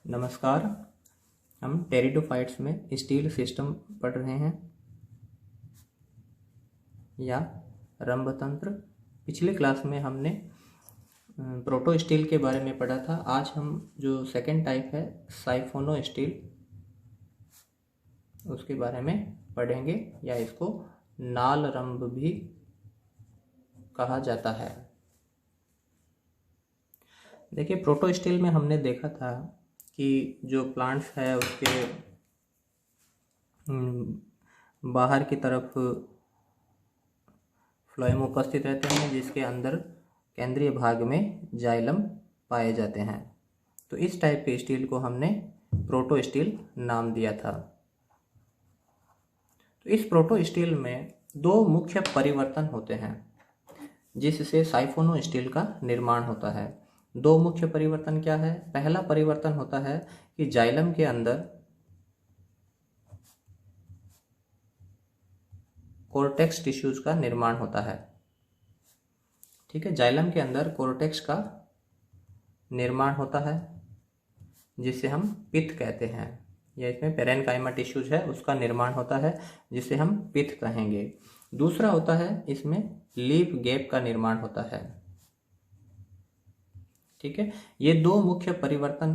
नमस्कार। हम टेरिडोफाइट्स में स्टील सिस्टम पढ़ रहे हैं या रंभतंत्र। पिछले क्लास में हमने प्रोटो स्टील के बारे में पढ़ा था। आज हम जो सेकेंड टाइप है साइफोनो स्टील, उसके बारे में पढ़ेंगे, या इसको नाल रंभ भी कहा जाता है। देखिए, प्रोटो स्टील में हमने देखा था कि जो प्लांट्स है उसके बाहर की तरफ फ्लोएम उपस्थित रहते हैं, जिसके अंदर केंद्रीय भाग में जाइलम पाए जाते हैं। तो इस टाइप के स्टील को हमने प्रोटो स्टील नाम दिया था। तो इस प्रोटो स्टील में दो मुख्य परिवर्तन होते हैं जिससे साइफोनो स्टील का निर्माण होता है। दो मुख्य परिवर्तन क्या है? पहला परिवर्तन होता है कि जाइलम के अंदर कोर्टेक्स टिश्यूज का निर्माण होता है। ठीक है, जाइलम के अंदर कोर्टेक्स का निर्माण होता है जिसे हम पित्त कहते हैं, या इसमें पेरेन्काइमा टिश्यूज है उसका निर्माण होता है जिसे हम पित्त कहेंगे। दूसरा होता है इसमें लीफ गैप का निर्माण होता है। ठीक है, ये दो मुख्य परिवर्तन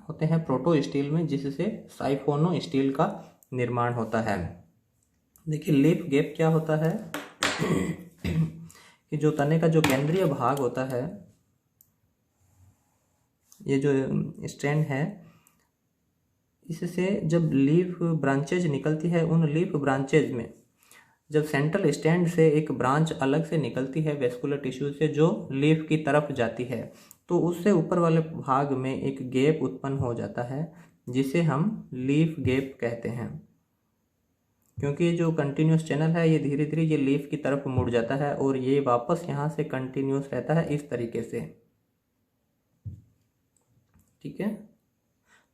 होते हैं प्रोटो स्टील में जिससे साइफोनो स्टील का निर्माण होता है। देखिए, लीफ गैप क्या होता है कि जो तने का जो केंद्रीय भाग होता है, ये जो स्ट्रैंड है, इससे जब लीफ ब्रांचेज निकलती है, उन लीफ ब्रांचेज में जब सेंट्रल स्टैंड से एक ब्रांच अलग से निकलती है वेस्कुलर टिश्यू से, जो लीफ की तरफ जाती है, तो उससे ऊपर वाले भाग में एक गैप उत्पन्न हो जाता है जिसे हम लीफ गैप कहते हैं। क्योंकि ये जो कंटिन्यूस चैनल है ये धीरे धीरे ये लीफ की तरफ मुड़ जाता है और ये वापस यहाँ से कंटिन्यूस रहता है इस तरीके से। ठीक है,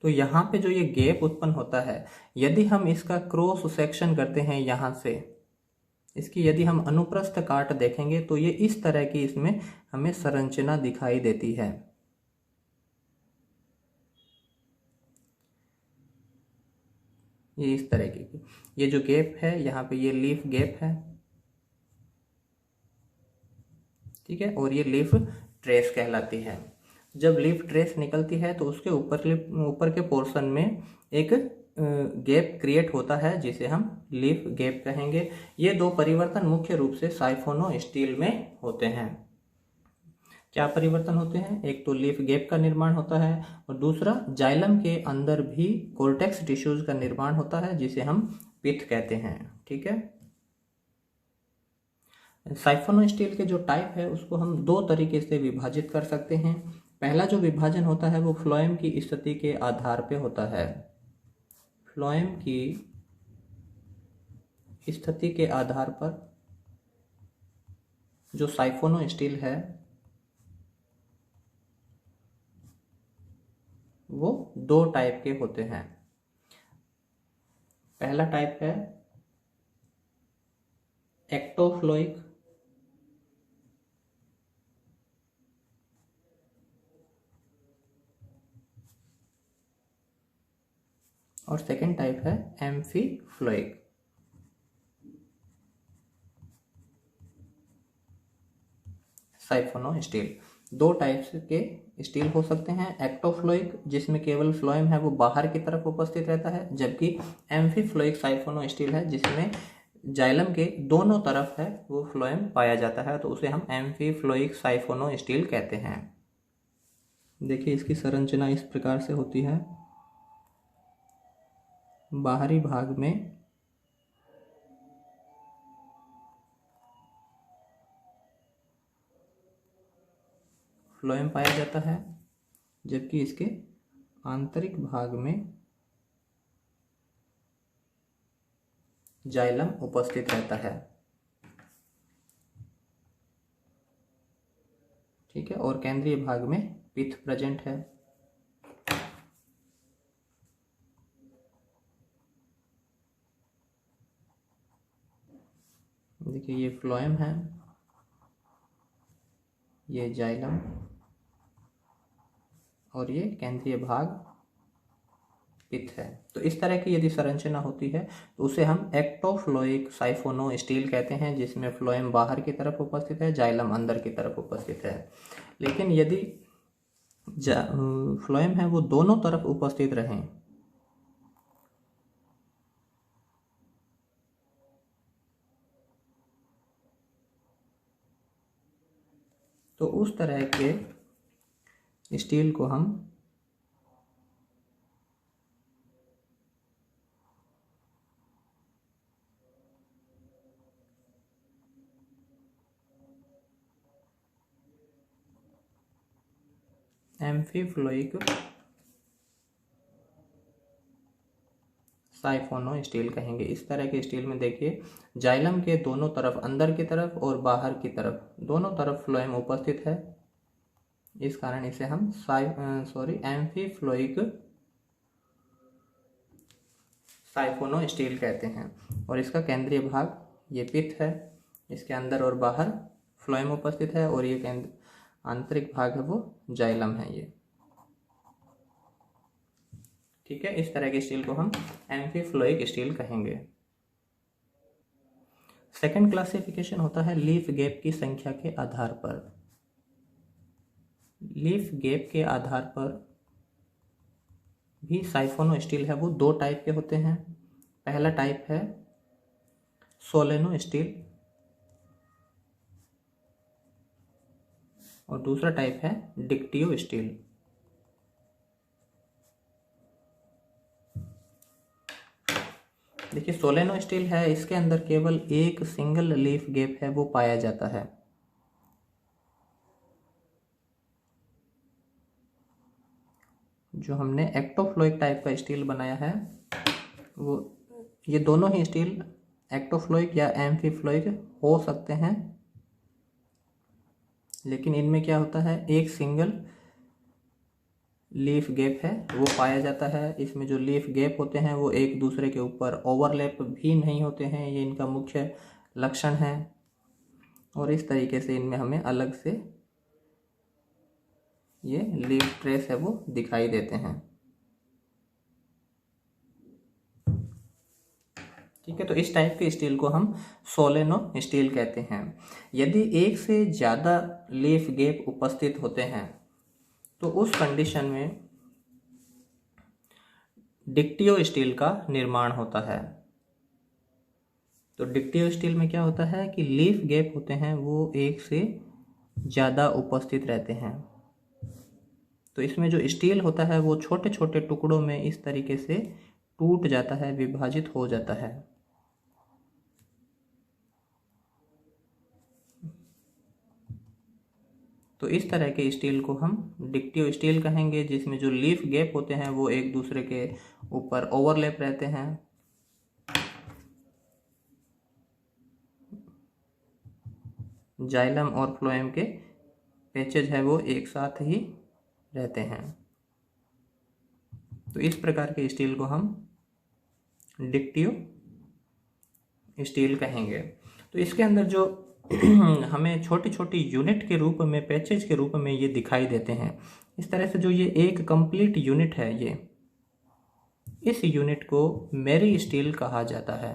तो यहाँ पे जो ये गैप उत्पन्न होता है, यदि हम इसका क्रॉस सेक्शन करते हैं, यहाँ से इसकी यदि हम अनुप्रस्थ काट देखेंगे तो ये इस तरह की इसमें हमें संरचना दिखाई देती है। ये इस तरह की, ये जो गैप है यहाँ पे ये लीफ गैप है। ठीक है, और ये लीफ ट्रेस कहलाती है। जब लीफ ट्रेस निकलती है तो उसके ऊपर के पोर्शन में एक गैप क्रिएट होता है जिसे हम लीफ गैप कहेंगे। ये दो परिवर्तन मुख्य रूप से साइफोनो स्टील में होते हैं। क्या परिवर्तन होते हैं? एक तो लीफ गैप का निर्माण होता है और दूसरा जाइलम के अंदर भी कोर्टेक्स टिश्यूज का निर्माण होता है जिसे हम पित्त कहते हैं। ठीक है, साइफोनो स्टील के जो टाइप है उसको हम दो तरीके से विभाजित कर सकते हैं। पहला जो विभाजन होता है वो फ्लोएम की स्थिति के आधार पे होता है। फ्लोएम की स्थिति के आधार पर जो साइफोनो स्टील है वो दो टाइप के होते हैं। पहला टाइप है एक्टोफ्लोइक, और सेकेंड टाइप है एम्फीफ्लोइक। साइफोनो स्टील दो टाइप्स के स्टील हो सकते हैं। एक्टोफ्लोइक जिसमें केवल फ्लोएम है वो बाहर की तरफ उपस्थित रहता है, जबकि एम्फीफ्लोइक साइफोनो स्टील है जिसमें जाइलम के दोनों तरफ है वो फ्लोएम पाया जाता है, तो उसे हम एम्फीफ्लोइक साइफोनो स्टील कहते हैं। देखिए, इसकी संरचना इस प्रकार से होती है। बाहरी भाग में फ्लोएम पाया जाता है, जबकि इसके आंतरिक भाग में जाइलम उपस्थित रहता है। ठीक है, और केंद्रीय भाग में पित्त प्रेजेंट है। देखिए, ये फ्लोएम है, ये जाइलम, और ये केंद्रीय भाग पित्त है। तो इस तरह की यदि संरचना होती है तो उसे हम एक्टोफ्लोइक साइफोनो स्टील कहते हैं, जिसमें फ्लोएम बाहर की तरफ उपस्थित है, जाइलम अंदर की तरफ उपस्थित है। लेकिन यदि फ्लोएम है वो दोनों तरफ उपस्थित रहें तो उस तरह के स्टील को हम एम्फीफ्लोइक साइफोनो स्टील कहेंगे। इस तरह के स्टील में देखिए जाइलम के दोनों तरफ, अंदर की तरफ और बाहर की तरफ, दोनों तरफ फ्लोएम उपस्थित है। इस कारण इसे हम एम्फीफ्लोइक साइफोनो स्टील कहते हैं। और इसका केंद्रीय भाग ये पित्त है, इसके अंदर और बाहर फ्लोएम उपस्थित है, और ये आंतरिक भाग है वो जाइलम है ये। ठीक है, इस तरह के स्टील को हम एम्फीफ्लोइक स्टील कहेंगे। सेकंड क्लासिफिकेशन होता है लीफ गैप की संख्या के आधार पर। लीफ गैप के आधार पर भी साइफोनो स्टील है वो दो टाइप के होते हैं। पहला टाइप है सोलेनो स्टील और दूसरा टाइप है डिक्टियो स्टील। देखिए सोलेनो स्टील है, इसके अंदर केवल एक सिंगल लीफ गैप है वो पाया जाता है। जो हमने एक्टोफ्लोइक टाइप का स्टील बनाया है वो, ये दोनों ही स्टील एक्टोफ्लोइक या एम्फीफ्लोइक हो सकते हैं, लेकिन इनमें क्या होता है एक सिंगल लीफ गैप है वो पाया जाता है। इसमें जो लीफ गैप होते हैं वो एक दूसरे के ऊपर ओवरलैप भी नहीं होते हैं, ये इनका मुख्य लक्षण है। और इस तरीके से इनमें हमें अलग से ये लीफ ट्रेस है वो दिखाई देते हैं। ठीक है, तो इस टाइप के स्टील को हम सोलेनो स्टील कहते हैं। यदि एक से ज़्यादा लीफ गैप उपस्थित होते हैं तो उस कंडीशन में डिक्टियो स्टील का निर्माण होता है। तो डिक्टियो स्टील में क्या होता है कि लीफ गैप होते हैं वो एक से ज़्यादा उपस्थित रहते हैं। तो इसमें जो स्टील होता है वो छोटे छोटे टुकड़ों में इस तरीके से टूट जाता है, विभाजित हो जाता है। तो इस तरह के स्टील को हम डिक्टियो स्टील कहेंगे, जिसमें जो लीफ गैप होते हैं वो एक दूसरे के ऊपर ओवरलैप रहते हैं। जाइलम और फ्लोएम के पैचेज है वो एक साथ ही रहते हैं। तो इस प्रकार के स्टील को हम डिक्टियो स्टील कहेंगे। तो इसके अंदर जो हमें छोटी छोटी यूनिट के रूप में, पैचेज के रूप में ये दिखाई देते हैं। इस तरह से जो ये एक कंप्लीट यूनिट है, ये इस यूनिट को मैरी स्टील कहा जाता है,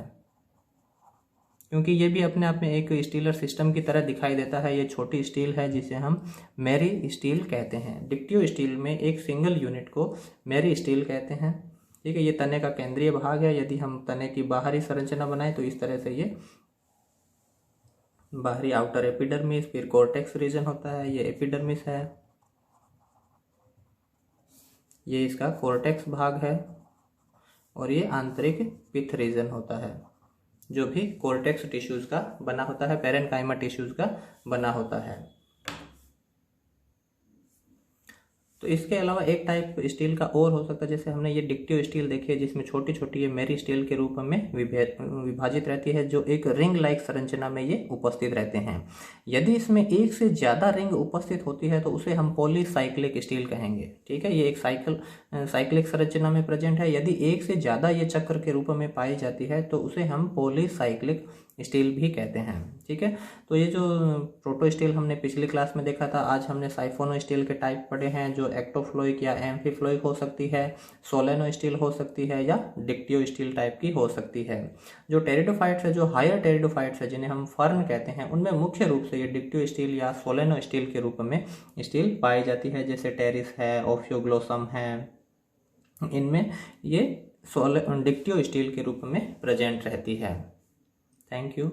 क्योंकि ये भी अपने आप में एक स्टीलर सिस्टम की तरह दिखाई देता है। ये छोटी स्टील है जिसे हम मैरी स्टील कहते हैं। डिक्टियो स्टील में एक सिंगल यूनिट को मैरी स्टील कहते हैं। ठीक है, ये तने का केंद्रीय भाग है। यदि हम तने की बाहरी संरचना बनाएं तो इस तरह से ये बाहरी आउटर एपिडर्मिस, फिर कोर्टेक्स रीजन होता है, ये एपिडर्मिस है, ये इसका कोर्टेक्स भाग है, और ये आंतरिक पित्त रीजन होता है जो भी कोर्टेक्स टिश्यूज का बना होता है, पेरेन्काइमा टिश्यूज का बना होता है। तो इसके अलावा एक टाइप स्टील का और हो सकता है, जैसे हमने ये डिक्टियो स्टील देखी है जिसमें छोटी छोटी ये मैरी स्टील के रूप में विभाजित रहती है, जो एक रिंग लाइक संरचना में ये उपस्थित रहते हैं। यदि इसमें एक से ज़्यादा रिंग उपस्थित होती है तो उसे हम पॉलीसाइक्लिक स्टील कहेंगे। ठीक है, ये एक साइक्लिक संरचना में प्रेजेंट है। यदि एक से ज़्यादा ये चक्र के रूप में पाई जाती है तो उसे हम पॉलीसाइक्लिक स्टील भी कहते हैं। ठीक है, तो ये जो प्रोटो स्टील हमने पिछली क्लास में देखा था, आज हमने साइफोनो स्टील के टाइप पढ़े हैं, जो एक्टोफ्लोइक या एम्फीफ्लोइक हो सकती है, सोलेनो स्टील हो सकती है, या डिक्टियो स्टील टाइप की हो सकती है। जो टेरिडोफाइट्स है, जो हायर टेरिडोफाइट्स है, जिन्हें हम फर्न कहते हैं, उनमें मुख्य रूप से ये डिक्टियो स्टील या सोलेनो स्टील के रूप में स्टील पाई जाती है, जैसे टेरिस है, ओफियोग्लोसम है, इनमें ये डिक्टियो स्टील के रूप में प्रेजेंट रहती है। Thank you.